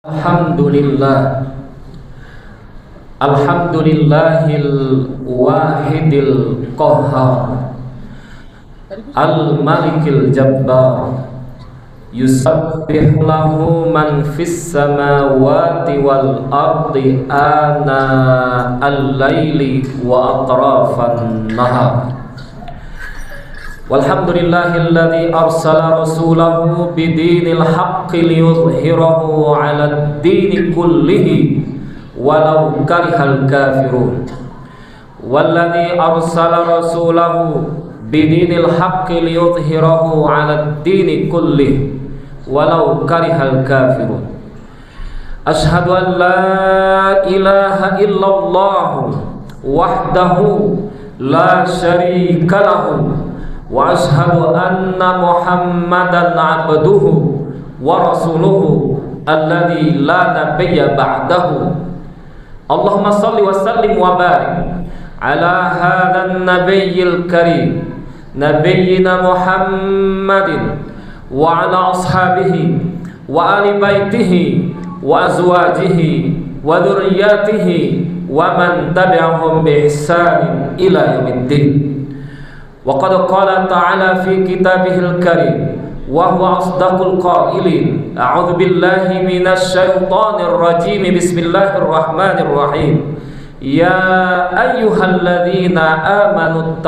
Alhamdulillah, Alhamdulillahil wahidil qahhar, al-malikil jabbar, yusabbihu lahu man fis samawati wal ardi ana al-laili wa atrafan nahar. Walhamdulillahilladzi arsala rasulahu bidinil haqqi liyudhhirahu 'alad dini kullihi walau karihal kafirun. Walladzi arsala rasulahu bidinil haqqi liyudhhirahu 'alad dini kullihi walau karihal kafirun. Asyhadu an la ilaha illallah wahdahu la syarika lahu wa ashhadu anna Muhammadan abduhu wa rasuluhu alladzi la nabiyya ba'dahu. Allahumma shalli wa sallim wa barik ala hadzal nabiyyil karim nabiyyina Muhammadin wa ala ashabihi wa ali baitihi wa azwajihi wa dzurriyyatihi wa man tabi'ahum bi ihsanin ila yaumiddin. Wa qad qala ta'ala fi kitabihil karim wa huwa asdaqul qailin a'udzu billahi minasy syaithanir rajim bismillahir rahim ya ayyuhalladzina amanu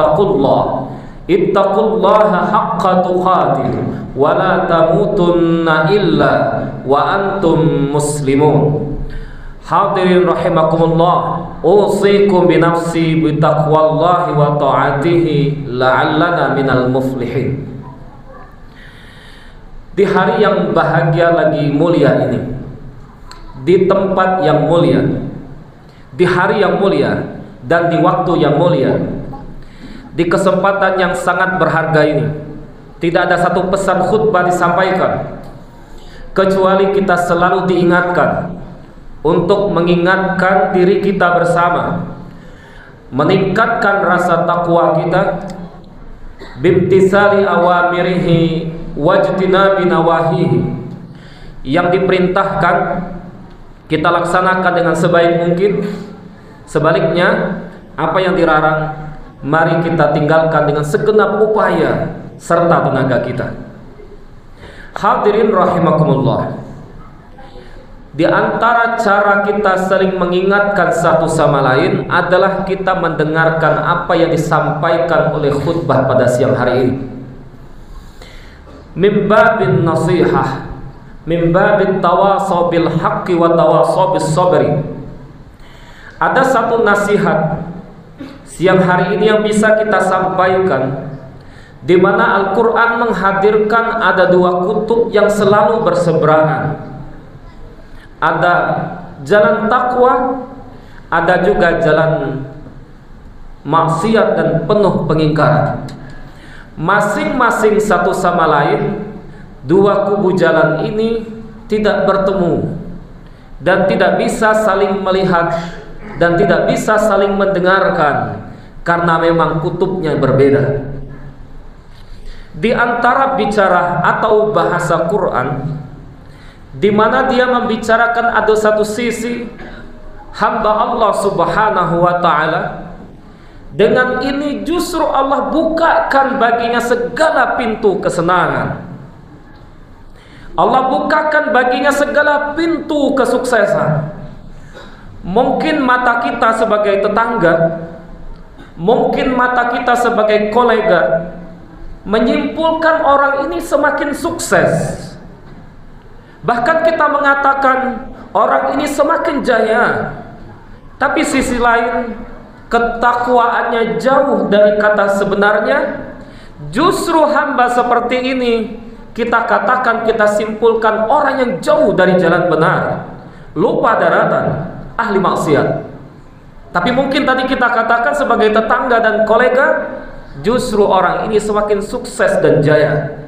ittaqullaha haqqa tuqatih wa la tamutunna illa wa antum muslimun. Hadirin rahimakumullah, usikum binafsi bitaqwallahi wa ta'atihi la'allana minal muflihin. Di hari yang bahagia lagi mulia ini, di tempat yang mulia, di hari yang mulia, dan di waktu yang mulia, di kesempatan yang sangat berharga ini, tidak ada satu pesan khutbah disampaikan kecuali kita selalu diingatkan untuk mengingatkan diri kita bersama, meningkatkan rasa takwa kita, bimtisali awamirihi wajtinabi nawahihi. Yang diperintahkan kita laksanakan dengan sebaik mungkin, sebaliknya apa yang dilarang mari kita tinggalkan dengan segenap upaya serta tenaga kita. Hadirin rahimakumullah, di antara cara kita saling mengingatkan satu sama lain adalah kita mendengarkan apa yang disampaikan oleh khutbah pada siang hari ini. Min babin nasihah, min babin tawasaw bil haqqi wa tawasaw bis sabri. Ada satu nasihat siang hari ini yang bisa kita sampaikan, di mana Al-Quran menghadirkan ada dua kutub yang selalu berseberangan. Ada jalan takwa, ada juga jalan maksiat dan penuh pengingkaran. Masing-masing satu sama lain, dua kubu jalan ini tidak bertemu dan tidak bisa saling melihat dan tidak bisa saling mendengarkan karena memang kutubnya berbeda. Di antara bicara atau bahasa Quran, di mana dia membicarakan ada satu sisi hamba Allah Subhanahu wa ta'ala, dengan ini justru Allah bukakan baginya segala pintu kesenangan. Allah bukakan baginya segala pintu kesuksesan. Mungkin mata kita sebagai tetangga, mungkin mata kita sebagai kolega menyimpulkan orang ini semakin sukses. Bahkan kita mengatakan orang ini semakin jaya. Tapi sisi lain, ketakwaannya jauh dari kata sebenarnya. Justru hamba seperti ini kita katakan, kita simpulkan orang yang jauh dari jalan benar, lupa daratan, ahli maksiat. Tapi mungkin tadi kita katakan sebagai tetangga dan kolega, justru orang ini semakin sukses dan jaya.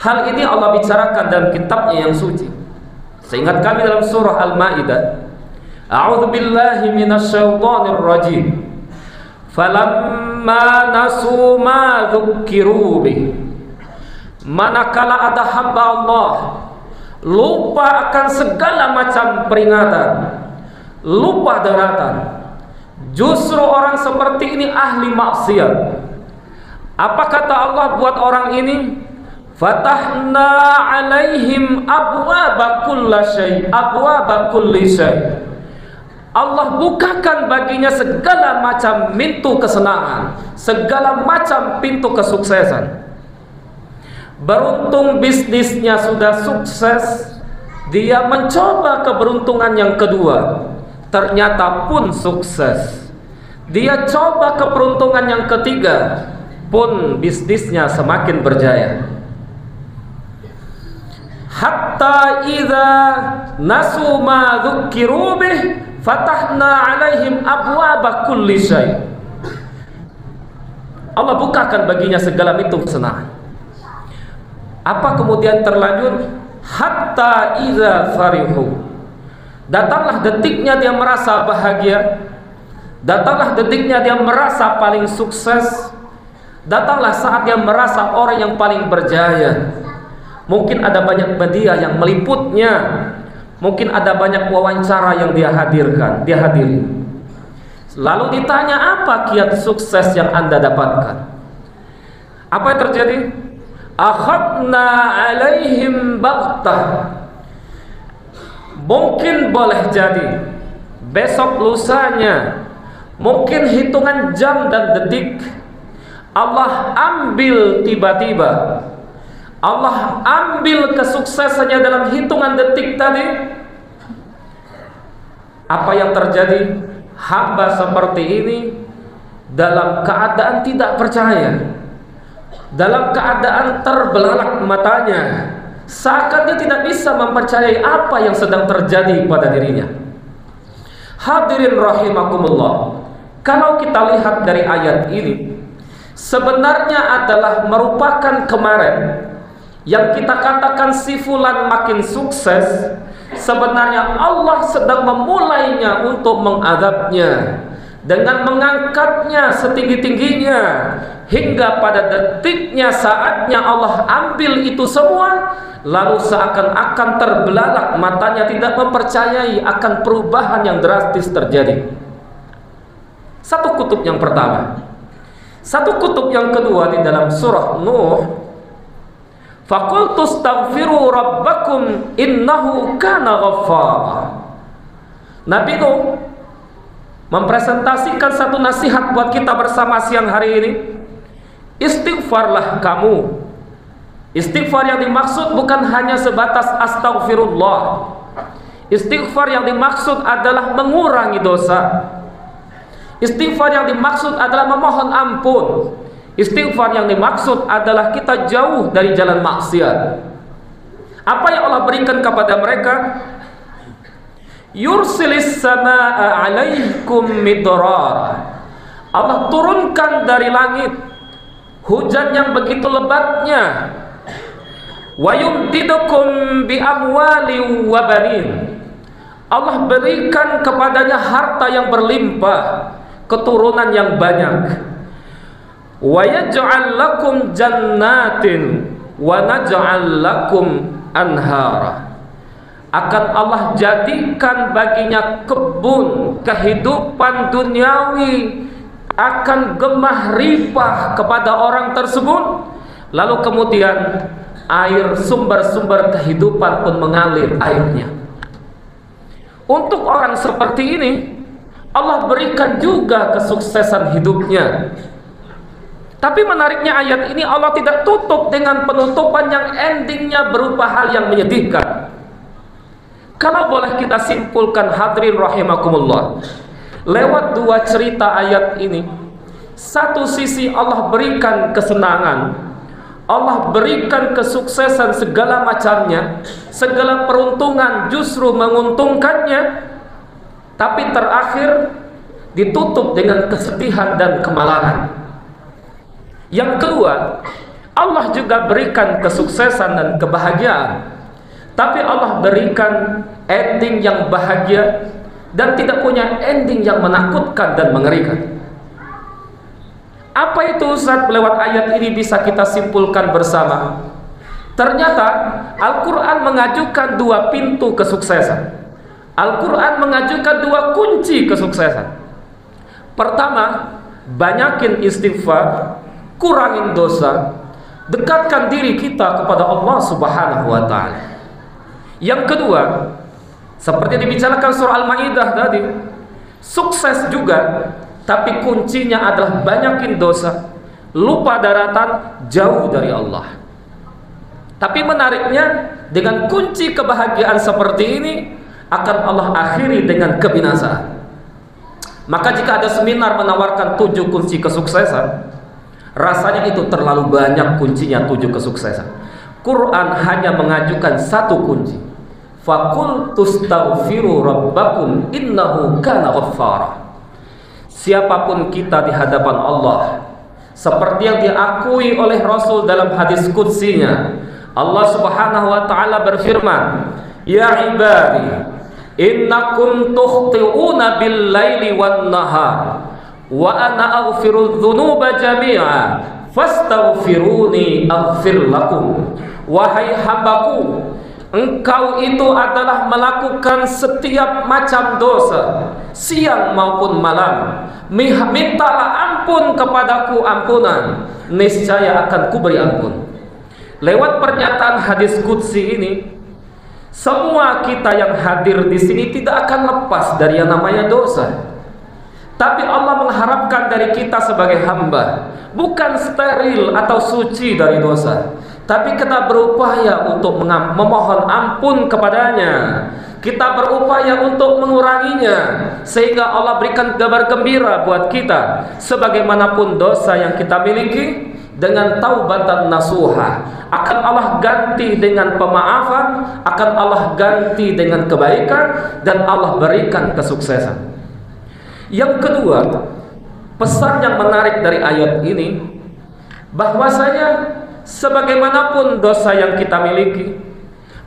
Hal ini Allah bicarakan dalam kitabnya yang suci. Seingat kami dalam surah Al-Ma'idah, a'udzu billahi minasy syaithanir rajim. Falamma nasu ma dzukkiru bih. Manakala ada hamba Allah lupa akan segala macam peringatan, lupa daratan. Justru orang seperti ini ahli maksiat. Apa kata Allah buat orang ini? Fatahna alaihim abwaba kulli syai. Allah bukakan baginya segala macam pintu kesenangan, segala macam pintu kesuksesan. Beruntung bisnisnya sudah sukses, dia mencoba keberuntungan yang kedua, ternyata pun sukses. Dia coba keberuntungan yang ketiga, pun bisnisnya semakin berjaya. Hatta idza nasu ma dzukiru bih fatahna alaihim abwaba kulli syai. Allah bukakan baginya segala pintu kesenangan. Apa kemudian terlanjut? Hatta idza farihu. Datanglah detiknya dia merasa bahagia. Datanglah detiknya dia merasa paling sukses. Datanglah saat dia merasa orang yang paling berjaya. Mungkin ada banyak media yang meliputnya, mungkin ada banyak wawancara yang dia hadiri. Lalu ditanya, apa kiat sukses yang Anda dapatkan? Apa yang terjadi? Akhadna alaihim baghtah. Mungkin boleh jadi besok lusanya, mungkin hitungan jam dan detik, Allah ambil tiba-tiba. Allah ambil kesuksesannya dalam hitungan detik tadi. Apa yang terjadi? Hamba seperti ini dalam keadaan tidak percaya, dalam keadaan terbelalak matanya, seakan dia tidak bisa mempercayai apa yang sedang terjadi pada dirinya. Hadirin rahimakumullah, kalau kita lihat dari ayat ini, sebenarnya adalah merupakan kemarin yang kita katakan si fulan makin sukses, sebenarnya Allah sedang memulainya untuk mengadabnya dengan mengangkatnya setinggi-tingginya, hingga pada detiknya saatnya Allah ambil itu semua, lalu seakan-akan terbelalak matanya, tidak mempercayai akan perubahan yang drastis terjadi. Satu kutub yang pertama. Satu kutub yang kedua di dalam surah Nuh, faqultu astaghfiru rabbakum innahu kana ghaffara. Nabi Nuh mempresentasikan satu nasihat buat kita bersama siang hari ini. Istighfarlah kamu. Istighfar yang dimaksud bukan hanya sebatas astaghfirullah. Istighfar yang dimaksud adalah mengurangi dosa. Istighfar yang dimaksud adalah memohon ampun. Istighfar yang dimaksud adalah kita jauh dari jalan maksiat. Apa yang Allah berikan kepada mereka? Yursilis samaa alaikum midrar. Allah turunkan dari langit hujan yang begitu lebatnya. Wa yumdidukum bi amwali wa banin. Allah berikan kepadanya harta yang berlimpah, keturunan yang banyak. Wa yaj'al lakum jannatin wa naj'al lakum anhara. Akan Allah jadikan baginya kebun, kehidupan duniawi akan gemah ripah kepada orang tersebut. Lalu kemudian air, sumber-sumber kehidupan pun mengalir airnya. Untuk orang seperti ini Allah berikan juga kesuksesan hidupnya. Tapi menariknya ayat ini Allah tidak tutup dengan penutupan yang endingnya berupa hal yang menyedihkan. Kalau boleh kita simpulkan hadirin rahimakumullah, lewat dua cerita ayat ini, satu sisi Allah berikan kesenangan, Allah berikan kesuksesan segala macamnya, segala peruntungan justru menguntungkannya. Tapi terakhir ditutup dengan kesedihan dan kemalahan. Yang kedua, Allah juga berikan kesuksesan dan kebahagiaan, tapi Allah berikan ending yang bahagia dan tidak punya ending yang menakutkan dan mengerikan. Apa itu Ustaz? Lewat ayat ini bisa kita simpulkan bersama, Ternyata Al-Quran mengajukan dua pintu kesuksesan. Al-Quran mengajukan dua kunci kesuksesan. Pertama, banyakin istighfar, kurangin dosa, dekatkan diri kita kepada Allah Subhanahu wa ta'ala. Yang kedua, seperti dibicarakan surah Al-Maidah tadi, sukses juga, tapi kuncinya adalah banyakin dosa, lupa daratan, jauh dari Allah. Tapi menariknya, dengan kunci kebahagiaan seperti ini akan Allah akhiri dengan kebinasaan. Maka jika ada seminar menawarkan 7 kunci kesuksesan, rasanya itu terlalu banyak kuncinya 7 kesuksesan. Quran hanya mengajukan 1 kunci. Faqul tustaghfiru rabbakum innahu kana ghaffara. Siapapun kita di hadapan Allah, seperti yang diakui oleh Rasul dalam hadis qudsinya, Allah Subhanahu wa ta'ala berfirman, ya ibadi innakum tukhti'una bil laili wan nahar wa ana aghfiru dzunuba jami'a fastaghfiruni aghfir lakum. Wahai hambaku, engkau itu adalah melakukan setiap macam dosa, siang maupun malam. Mintalah ampun kepadaku ampunan, niscaya akan kuberi ampun. Lewat pernyataan hadis qudsi ini, semua kita yang hadir di sini tidak akan lepas dari yang namanya dosa. Tapi Allah mengharapkan dari kita sebagai hamba bukan steril atau suci dari dosa, tapi kita berupaya untuk memohon ampun kepadanya. Kita berupaya untuk menguranginya, sehingga Allah berikan kabar gembira buat kita. Sebagaimanapun dosa yang kita miliki, dengan taubatan nasuha akan Allah ganti dengan pemaafan, akan Allah ganti dengan kebaikan, dan Allah berikan kesuksesan. Yang kedua, pesan yang menarik dari ayat ini, bahwasanya sebagaimanapun dosa yang kita miliki,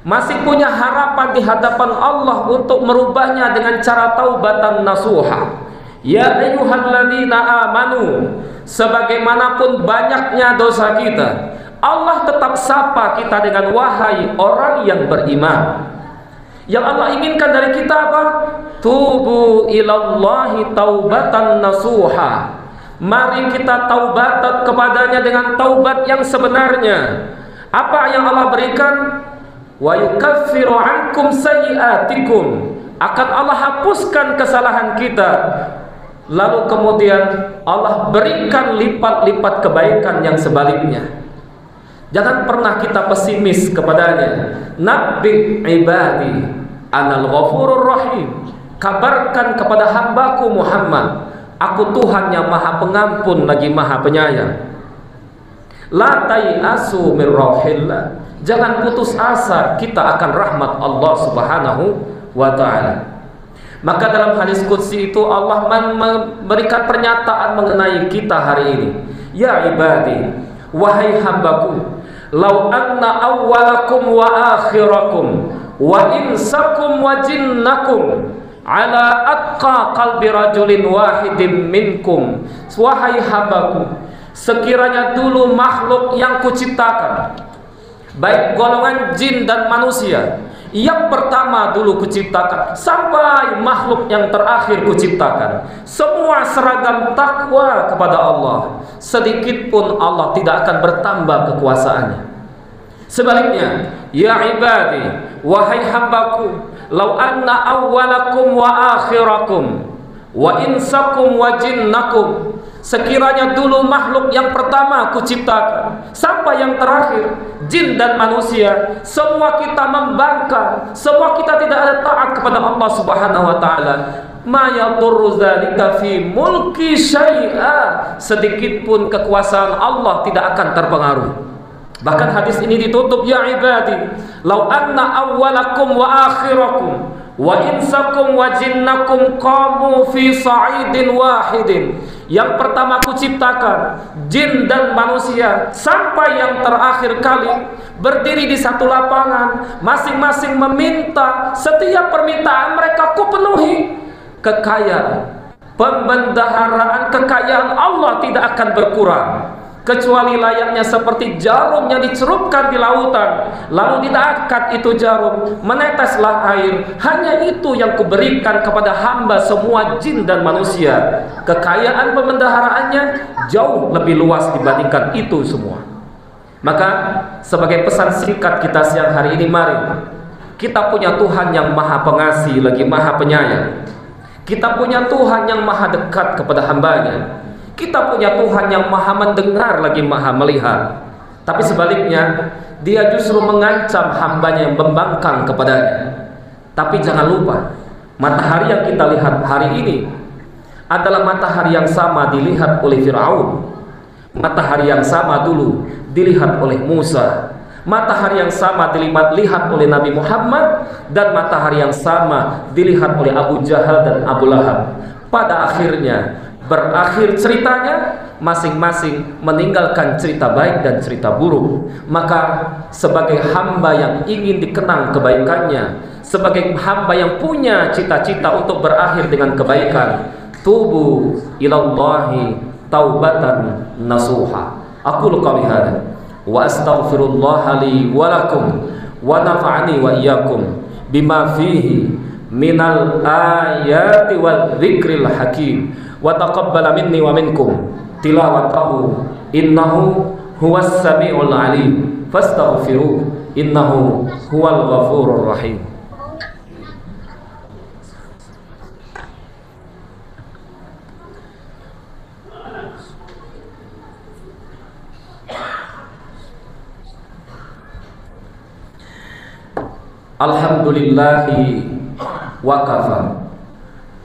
masih punya harapan di hadapan Allah untuk merubahnya dengan cara taubatan nasuha. Ya ayyuhalladzina amanu, sebagaimanapun banyaknya dosa kita, Allah tetap sapa kita dengan wahai orang yang beriman. Yang Allah inginkan dari kita apa? Tubu ilallahi taubatan nasuha. Mari kita taubat kepadanya dengan taubat yang sebenarnya. Apa yang Allah berikan? Wa yukaffiru ankum sayyi'atikum. Akan Allah hapuskan kesalahan kita. Lalu kemudian Allah berikan lipat-lipat kebaikan yang sebaliknya. Jangan pernah kita pesimis kepadanya. Nabbi ibadi anal ghafurur rahim. Kabarkan kepada hambaku Muhammad, aku Tuhan yang maha pengampun lagi maha penyayang. La tayasu mir rahillah. Jangan putus asa kita akan rahmat Allah Subhanahu wa ta'ala. Maka dalam hadis qudsi itu Allah memberikan pernyataan mengenai kita hari ini. Ya ibadi, wahai hambaku, law anna awwalakum wa akhirakum wa insakum wa jinnakum ala atqa qalbi rajulin wahidin minkum. Wahai hambaku, sekiranya dulu makhluk yang kuciptakan, baik golongan jin dan manusia, yang pertama dulu kuciptakan sampai makhluk yang terakhir kuciptakan, semua seragam takwa kepada Allah, sedikit pun Allah tidak akan bertambah kekuasaannya. Sebaliknya, ya ibadi, wahai hambaku, law anna awwalakum wa akhirakum wa insakum wa jinnakum, sekiranya dulu makhluk yang pertama kuciptakan sampai yang terakhir, jin dan manusia, semua kita membangkang, semua kita tidak ada taat kepada Allah Subhanahu wa ta'ala, ma yadurru dzalika fi mulki syai'a, sedikit pun kekuasaan Allah tidak akan terpengaruh. Bahkan hadis ini ditutup, ya ibadi, law anna awwalakum wa akhirakum wa insakum wa jinnakum qamu fi sa'idin wahidin. Yang pertama kuciptakan jin dan manusia sampai yang terakhir kali berdiri di satu lapangan, masing-masing meminta, setiap permintaan mereka kupenuhi. Kekayaan, pembendaharaan, kekayaan Allah tidak akan berkurang. kecuali layaknya seperti jarum yang dicerupkan di lautan, lalu diangkat itu jarum, meneteslah air. Hanya itu yang kuberikan kepada hamba semua jin dan manusia. Kekayaan pemendaharaannya jauh lebih luas dibandingkan itu semua. Maka sebagai pesan singkat kita siang hari ini, mari kita punya Tuhan yang maha pengasih lagi maha penyayang. Kita punya Tuhan yang maha dekat kepada hambanya. Kita punya Tuhan yang maha mendengar lagi maha melihat. Tapi sebaliknya, dia justru mengancam hambanya yang membangkang kepadanya. Tapi jangan lupa, matahari yang kita lihat hari ini adalah matahari yang sama dilihat oleh Fir'aun. Matahari yang sama dulu dilihat oleh Musa. Matahari yang sama dilihat oleh Nabi Muhammad. Dan matahari yang sama dilihat oleh Abu Jahal dan Abu Lahab. Pada akhirnya berakhir ceritanya masing-masing meninggalkan cerita baik dan cerita buruk. Maka sebagai hamba yang ingin dikenang kebaikannya, sebagai hamba yang punya cita-cita untuk berakhir dengan kebaikan, tubu ilallahi taubatan nasuha. Aqulu qawli hadza wa astaghfirullah li wa lakum wa nafa'ani wa iyyakum bima fihi minal ayati wal dzikril hakim wa taqabbala minni wa minkum tilawatahu innahu huwas samiul alim fastaghfiruh innahu huwal ghafurur rahim. Alhamdulillahi wa kafa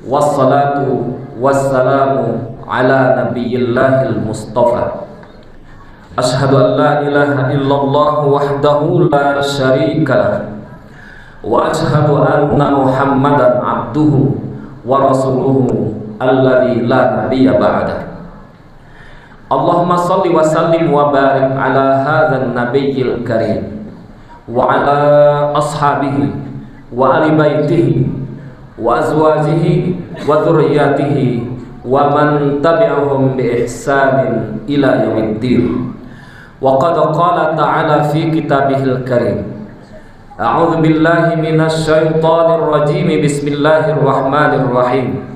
wassalatu wassalamu ala nabiyyillahil mustafa. Ashhadu an la ilaha illallah wahdahu la syarika lah wa ashhadu anna muhammadan abduhu wa rasuluhu alladzi la nabiyya ba'da. Allahumma salli wa sallim wa barik ala hadzal nabiyyil karim wa ala ashabihi wa ali baitihi wa azwajihi wa dzurriyyatihi wa man tabi'ahum bi ihsanin ila yaumiddin. Wa qad qala ta'ala fi kitabihil karim, a'udzu billahi minasy syaithanir rajim, bismillahir rahim.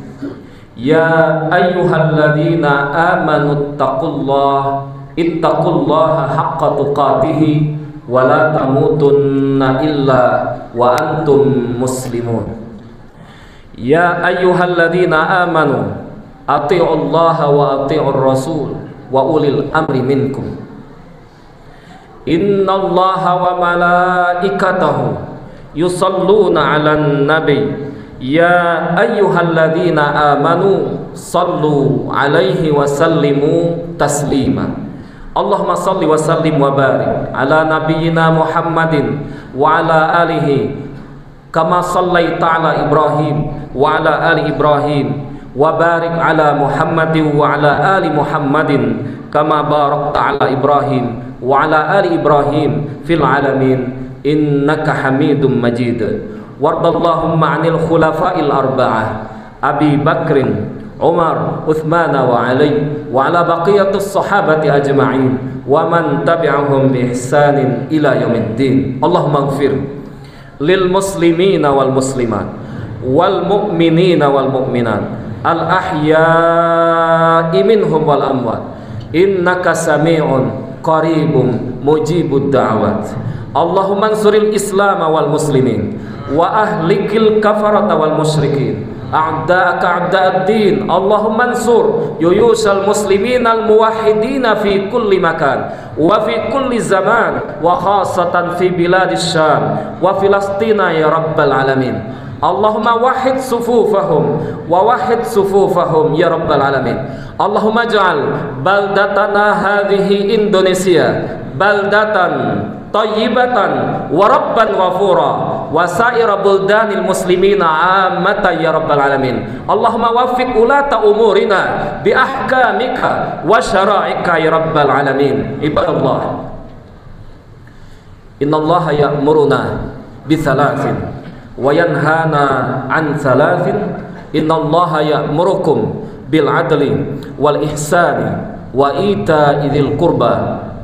Ya ayyuhalladzina amanu ittaqullaha haqqa tuqatih wa la tamutunna illa wa antum muslimun. Ya ayyuhalladzina amanu ati'ullaha wa ati'ur rasul wa ulil amri minkum. Innallaha wa malaikatahu yusalluna 'alan nabi. Ya ayyuhalladzina amanu sallu 'alaihi wa sallimu taslima. Allahumma salli wa sallim wa barik ala nabiyyina Muhammadin wa ala alihi kama sallaita ala Ibrahim wa ala ali Ibrahim wa barik ala Muhammadin wa ala ali Muhammadin kama barakta ala Ibrahim wa ala ali Ibrahim fil alamin innaka Hamidum Majid. Wardallahumma 'anil khulafa'il arba'ah Abi Bakrin, Umar, Uthman wa Ali wa ala baqiyatus sahabati ajma'in wa man tabi'ahum bi ihsanin ila yaumiddin. Allahumma ighfir lil muslimina wal muslimat wal mu'minina wal mu'minat al ahya'i minhum wal amwat innaka sami'un qaribum mujibud da'wat. Allahumma ansuril islam wal muslimin wa ahlikil kafarata wal musyrikin a'da'aka a'da'ad-din. Allahumma ansur yuyusal muslimin al-muwahhidina fi kulli makan wa fi kulli zaman wa khasatan fi biladis Syam wa Filastina ya rabbal alamin. Allahumma wahhid sufufahum wa wahhid sufufahum ya rabbal alamin. Allahumma ja'al baldatana hadhihi Indonesia baldatan tayyibatan wa rabban ghafura wa sa'ira buldanil muslimina ammatan ya rabbal alamin. Allahumma waffiq ulata umurina bi ahkamika wa syara'ika ya rabbal alamin. Ibadallah, innallaha ya'muruna bi thalathin wa yanhana an thalathin. Innallaha ya'murukum bil adli wal ihsani wa ita'idil qurba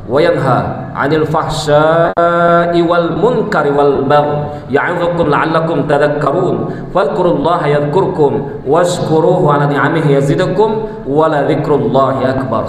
wa yanha 'anil fahsya'i wal munkari wal baghi ya'idzukum la'allakum tadhakkarun fadhkurullaha yadhkurkum washkuruhu 'ala ni'amihi yazidukum wa la dzikrullahi akbar.